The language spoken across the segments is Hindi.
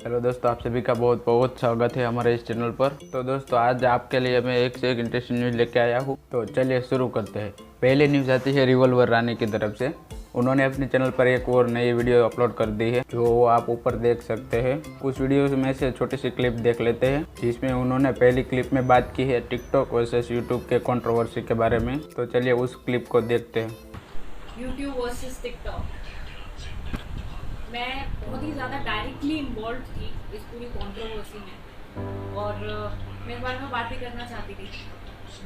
हेलो दोस्तों, आप सभी का बहुत बहुत स्वागत है हमारे इस चैनल पर। तो दोस्तों, आज आपके लिए मैं एक से एक इंटरेस्टिंग न्यूज़ लेके आया हूँ। तो चलिए शुरू करते हैं। पहले न्यूज़ आती है रिवॉल्वर रानी की तरफ से। उन्होंने अपने चैनल पर एक और नई वीडियो अपलोड कर दी है, जो आप ऊपर देख सकते हैं। उस वीडियो में से छोटी सी क्लिप देख लेते हैं, जिसमें उन्होंने पहली क्लिप में बात की है टिकटॉक वर्सेस यूट्यूब के कंट्रोवर्सी के बारे में। तो चलिए उस क्लिप को देखते हैं। YouTube versus TikTok. मैं बहुत ही ज़्यादा डायरेक्टली इन्वॉल्व थी इस पूरी कंट्रोवर्सी में, और मैं इस बारे में बात भी करना चाहती थी।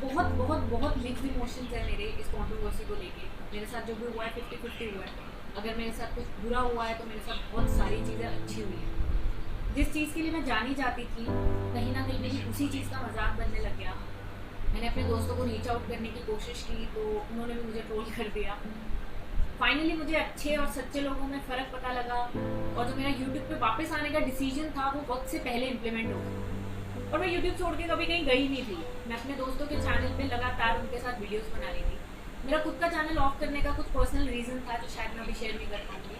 बहुत बहुत बहुत मिक्स्ड इमोशंस है मेरे इस कंट्रोवर्सी को लेके। मेरे साथ जो भी हुआ है 50-50 हुआ है। अगर मेरे साथ कुछ बुरा हुआ है तो मेरे साथ बहुत सारी चीज़ें अच्छी हुई हैं। जिस चीज़ के लिए मैं जानी जाती थी, कहीं ना कहीं मेरी उसी चीज़ का मजाक बनने लग गया। मैंने अपने दोस्तों को रीच आउट करने की कोशिश की तो उन्होंने भी मुझे ट्रोल कर दिया। फाइनली मुझे अच्छे और सच्चे लोगों में फ़र्क पता लगा, और जो मेरा यूट्यूब पे वापस आने का डिसीजन था वो वक्त से पहले इम्प्लीमेंट हो गया। और मैं यूट्यूब छोड़ के कभी कहीं गई नहीं थी। मैं अपने दोस्तों के चैनल पे लगातार उनके साथ वीडियोस बना रही थी। मेरा खुद का चैनल ऑफ करने का कुछ पर्सनल रीज़न था जो शायद मैं अभी शेयर नहीं कर पाऊँगी,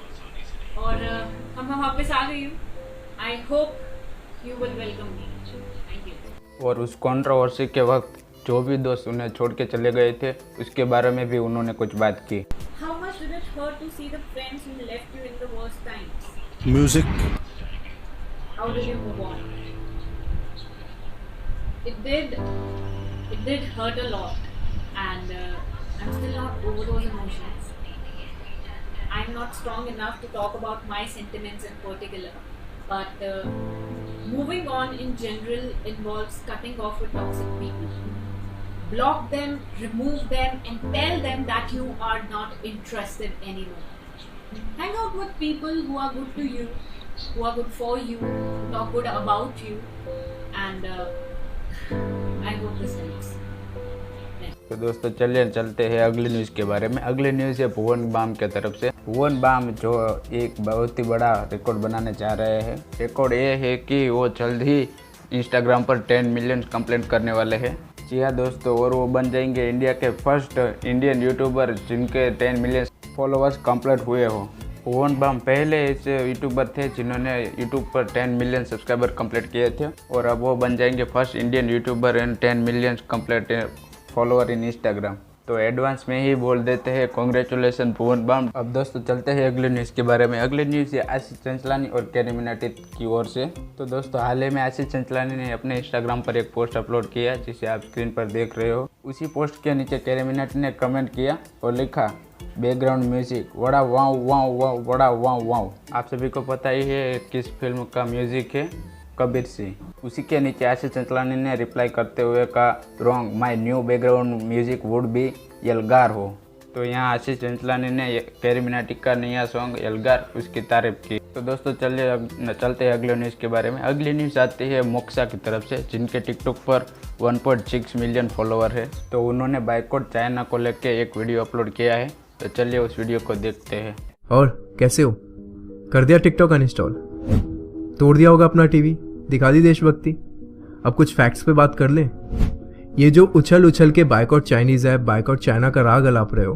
और अब मैं वापस आ गई हूँ। I hope you will welcome me. Thank you. और उस कंट्रोवर्सी के वक्त जो भी दोस्त उन्हें छोड़ के चले गए थे, उसके बारे में भी उन्होंने कुछ बात की। How much did it hurt to see the friends who left you in the worst times? Music. How did you move on? It did hurt a lot, and I'm still not over those emotions. I'm not strong enough to talk about my sentiments in particular, but moving on in general involves cutting off with toxic people. Block them, remove them, and tell them that you are not interested anymore. Hang out with people who are good to you, who are good for you, who talk good about you, and I hope this helps. तो दोस्तों, चलिए चलते हैं अगली न्यूज़ के बारे में। अगली न्यूज़ है भुवन बाम के तरफ से। भुवन बाम जो एक बहुत ही बड़ा रिकॉर्ड बनाने जा रहे हैं। रिकॉर्ड ये है कि वो जल्द ही इंस्टाग्राम पर 10 मिलियन कंप्लीट करने वाले हैं। जी हाँ दोस्तों, और वो बन जाएंगे इंडिया के फर्स्ट इंडियन यूट्यूबर जिनके 10 मिलियन फॉलोअर्स कंप्लीट हुए हो। भुवन बाम पहले ऐसे यूट्यूबर थे जिन्होंने यूट्यूब पर 10 मिलियन सब्सक्राइबर कंप्लीट किए थे, और अब वो बन जाएंगे first Indian YouTuber and 10 million complete follower in Instagram. तो एडवांस में ही बोल देते हैं कॉन्ग्रेचुलेसन भुवन बाम। अब दोस्तों चलते हैं अगले न्यूज़ के बारे में। अगले न्यूज़ है आशीष चंचलानी और कैरी मिनाटी की ओर से। तो दोस्तों, हाल ही में आशीष चंचलानी ने अपने इंस्टाग्राम पर एक पोस्ट अपलोड किया, जिसे आप स्क्रीन पर देख रहे हो। उसी पोस्ट के नीचे कैरी मिनाटी ने कमेंट किया और लिखा, बैकग्राउंड म्यूजिक वड़ा वाव वाव वाव वड़ा वाव वाव। आप सभी को पता ही है किस फिल्म का म्यूजिक है, कबीर सिंह। उसी के नीचे आशीष चंचलानी ने रिप्लाई करते हुए कहा, wrong, my new background music would be यलगार हो। तो यहाँ आशीष चंचलानी ने कैरी मिनाटी का नया सॉन्ग यलगार उसकी तारीफ की। तो दोस्तों चलते हैं अगले न्यूज़ के बारे में। अगली न्यूज़ आती है मोक्सा की तरफ से, जिनके टिकटॉक पर 1.6 मिलियन फॉलोअर है। तो उन्होंने बाइकॉट चाइना को लेकर एक वीडियो अपलोड किया है। तो चलिए उस वीडियो को देखते हैं। और कैसे हो? कर दिया टिकटॉक अनइंस्टॉल? तोड़ दिया होगा अपना टीवी? दिखा दी देशभक्ति? अब कुछ फैक्ट्स पे बात कर लें। ये जो उछल उछल के boycott Chinese app, boycott China का राग अलाप रहे हो,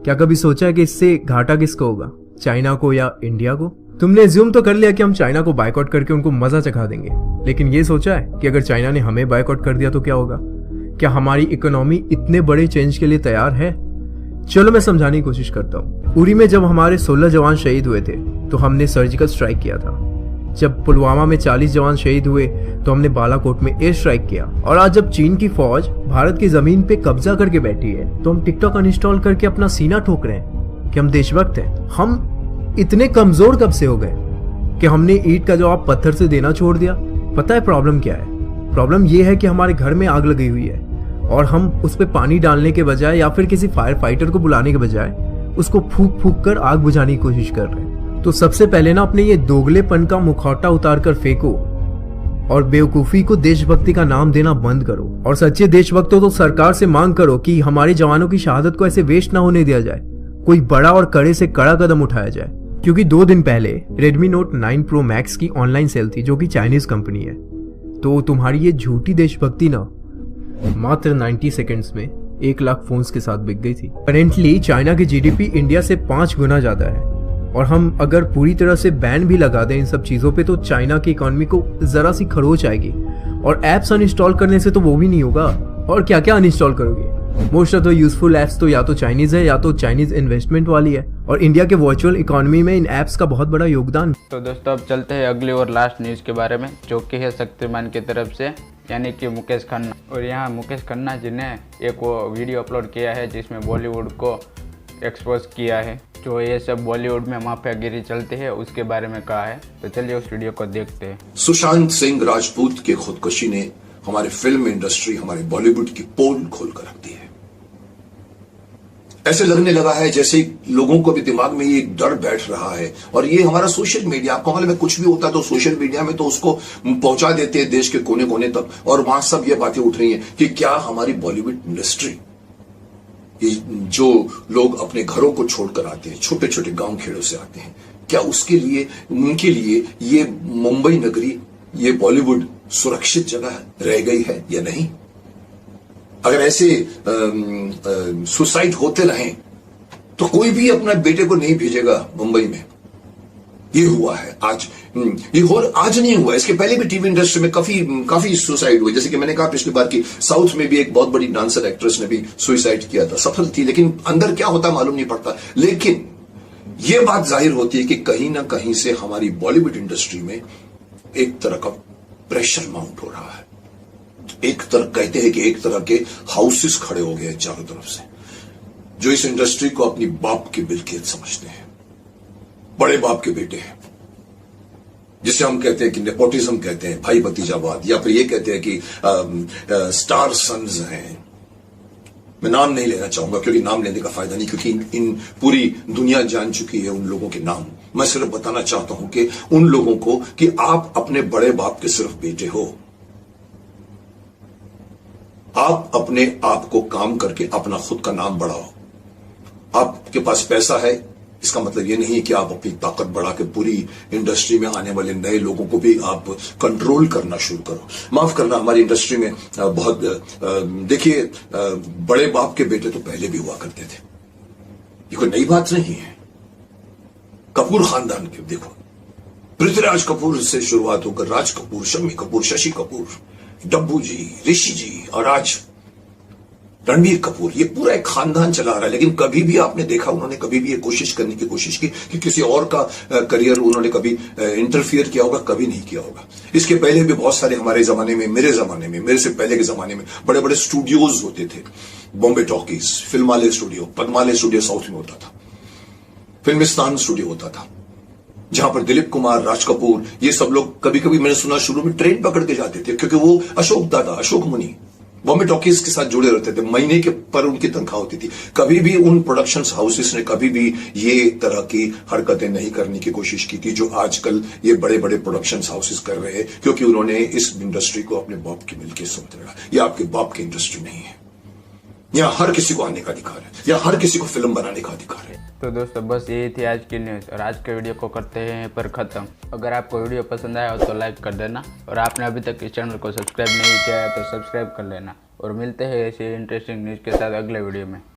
क्या कभी सोचा है कि इससे घाटा किसको होगा, चाइना को या इंडिया को? तुमने एज्यूम तो कर लिया कि हम चाइना को बाइकआउट करके उनको मजा चखा देंगे, लेकिन ये सोचा है कि अगर चाइना ने हमें बाइकआउट कर दिया तो क्या होगा? क्या हमारी इकोनॉमी इतने बड़े चेंज के लिए तैयार है? चलो मैं समझाने की कोशिश करता हूँ। उरी में जब हमारे 16 जवान शहीद हुए थे तो हमने सर्जिकल स्ट्राइक किया था। जब पुलवामा में 40 जवान शहीद हुए तो हमने बालाकोट में एयर स्ट्राइक किया। और आज जब चीन की फौज भारत की जमीन पे कब्जा करके बैठी है तो हम टिकटॉक अनइंस्टॉल करके अपना सीना ठोक रहे हैं कि हम देशभक्त हैं। हम इतने कमजोर कब से हो गए कि हमने ईंट का जवाब पत्थर से देना छोड़ दिया? पता है प्रॉब्लम क्या है? प्रॉब्लम यह है कि हमारे घर में आग लगी हुई है और हम उस पर पानी डालने के बजाय या फिर किसी फायर फाइटर को बुलाने के बजाय उसको फूंक फूंक कर आग बुझाने की कोशिश कर रहे हैं। तो सबसे पहले ना अपने ये दोगलेपन का मुखौटा उतार कर फेंको और बेवकूफी को देशभक्ति का नाम देना बंद करो। और सच्चे देशभक्तों तो सरकार से मांग करो कि हमारे जवानों की शहादत को ऐसे वेस्ट ना होने दिया जाए, कोई बड़ा और कड़े से कड़ा कदम उठाया जाए। क्योंकि 2 दिन पहले Redmi Note 9 Pro Max की ऑनलाइन सेल थी, जो कि चाइनीज कंपनी है। तो तुम्हारी ये झूठी देशभक्ति ना मात्र 90 सेकेंड्स में 1 लाख फोन्स के साथ बिक गई थी। करेंटली चाइना की जीडीपी इंडिया से 5 गुना ज्यादा है और हम अगर पूरी तरह से बैन भी लगा दें इन सब चीज़ों पे तो चाइना की इकॉनमी को ज़रा सी खरोच आएगी। और ऐप्स अनइंस्टॉल करने से तो वो भी नहीं होगा, और क्या क्या अनइंस्टॉल करोगे? Most of the useful apps तो या तो चाइनीज़ है या तो चाइनीज़ इन्वेस्टमेंट वाली है, और इंडिया के वर्चुअल इकोनॉमी में इन ऐप्स का बहुत बड़ा योगदान। तो दोस्तों अब चलते हैं अगली और लास्ट न्यूज़ के बारे में, जो कि है शक्तिमान की तरफ से, यानी कि मुकेश खन्ना। और यहाँ मुकेश खन्ना जी ने एक वो वीडियो अपलोड किया है जिसमें बॉलीवुड को एक्सपोज किया है, जो ये सब बॉलीवुड में माफियागिरी चलती है उसके बारे में कहा है। तो चलिए उस वीडियो को देखते हैं। सुशांत सिंह राजपूत की खुदकुशी ने हमारे फिल्म इंडस्ट्री, हमारे बॉलीवुड की पोल खोल कर रख दी है। ऐसे लगने लगा है जैसे लोगों को भी दिमाग में ये एक डर बैठ रहा है, और ये हमारा सोशल मीडिया, आपको मालूम है कुछ भी होता है तो सोशल मीडिया में तो उसको पहुंचा देते हैं देश के कोने कोने तक, और वहां सब ये बातें उठ रही हैं कि क्या हमारी बॉलीवुड इंडस्ट्री, ये जो लोग अपने घरों को छोड़कर आते हैं, छोटे छोटे गांव खेड़ों से आते हैं, क्या उसके लिए, उनके लिए ये मुंबई नगरी, ये बॉलीवुड सुरक्षित जगह रह गई है या नहीं? अगर ऐसे सुसाइड होते रहें तो कोई भी अपना बेटे को नहीं भेजेगा मुंबई में। ये हुआ है आज, आज नहीं हुआ, इसके पहले भी टीवी इंडस्ट्री में काफी सुसाइड हुए। जैसे कि मैंने कहा पिछली बार की साउथ में भी एक बहुत बड़ी डांसर एक्ट्रेस ने भी सुसाइड किया था, सफल थी, लेकिन अंदर क्या होता मालूम नहीं पड़ता। लेकिन यह बात जाहिर होती है कि कहीं ना कहीं से हमारी बॉलीवुड इंडस्ट्री में एक तरह का प्रेशर माउंट हो रहा है। एक तरह कहते हैं कि एक तरह के हाउसेस खड़े हो गए चारों तरफ से, जो इस इंडस्ट्री को अपनी बाप की मिल्कियत समझते हैं, बड़े बाप के बेटे हैं, जिसे हम कहते हैं कि नेपोटिज्म कहते हैं, भाई भतीजावाद, या फिर ये कहते हैं कि स्टार सन्स हैं। मैं नाम नहीं लेना चाहूंगा क्योंकि नाम लेने का फायदा नहीं, क्योंकि इन पूरी दुनिया जान चुकी है उन लोगों के नाम। मैं सिर्फ बताना चाहता हूं कि उन लोगों को कि आप अपने बड़े बाप के सिर्फ बेटे हो। आप अपने आप को काम करके अपना खुद का नाम बढ़ाओ। आपके पास पैसा है, इसका मतलब यह नहीं कि आप अपनी ताकत बढ़ा के पूरी इंडस्ट्री में आने वाले नए लोगों को भी आप कंट्रोल करना शुरू करो। माफ करना, हमारी इंडस्ट्री में बहुत देखिए, बड़े बाप के बेटे तो पहले भी हुआ करते थे, ये कोई नई बात नहीं है। कपूर खानदान के देखो, पृथ्वीराज कपूर से शुरुआत होकर राज कपूर, शम्मी कपूर, शशि कपूर, डब्बू जी, ऋषि जी, और आज रणबीर कपूर, ये पूरा एक खानदान चला रहा है। लेकिन कभी भी आपने देखा उन्होंने कभी भी ये कोशिश करने की कोशिश की कि किसी और का करियर उन्होंने कभी इंटरफियर किया होगा? कभी नहीं किया होगा। इसके पहले भी बहुत सारे हमारे जमाने में, मेरे जमाने में, मेरे से पहले के जमाने में बड़े बड़े स्टूडियोज होते थे। Bombay talkies, Filmalaya studio, Padmalaya studio south में होता था, फिल्मिस्तान स्टूडियो होता था, जहां पर दिलीप कुमार, राज कपूर, ये सब लोग कभी कभी मैंने सुना शुरू में ट्रेन पकड़ के जाते थे, क्योंकि वो अशोक दादा, अशोक मुनि बॉम्बे टॉकीज के साथ जुड़े रहते थे। महीने के पर उनकी तनख्वाह होती थी। कभी भी उन प्रोडक्शन हाउसेस ने कभी भी ये तरह की हरकतें नहीं करने की कोशिश की थी जो आजकल ये बड़े बड़े प्रोडक्शन हाउसेस कर रहे हैं, क्योंकि उन्होंने इस इंडस्ट्री को अपने बाप की मिलके समझ रहा। ये आपके बाप की इंडस्ट्री नहीं है। यहाँ हर किसी को आने का अधिकार है, यहाँ हर किसी को फिल्म बनाने का अधिकार है। तो दोस्तों बस यही थी आज की न्यूज़, और आज के वीडियो को करते हैं यहीं पर ख़त्म। अगर आपको वीडियो पसंद आया हो तो लाइक कर देना, और आपने अभी तक इस चैनल को सब्सक्राइब नहीं किया है तो सब्सक्राइब कर लेना। और मिलते हैं ऐसे इंटरेस्टिंग न्यूज़ के साथ अगले वीडियो में।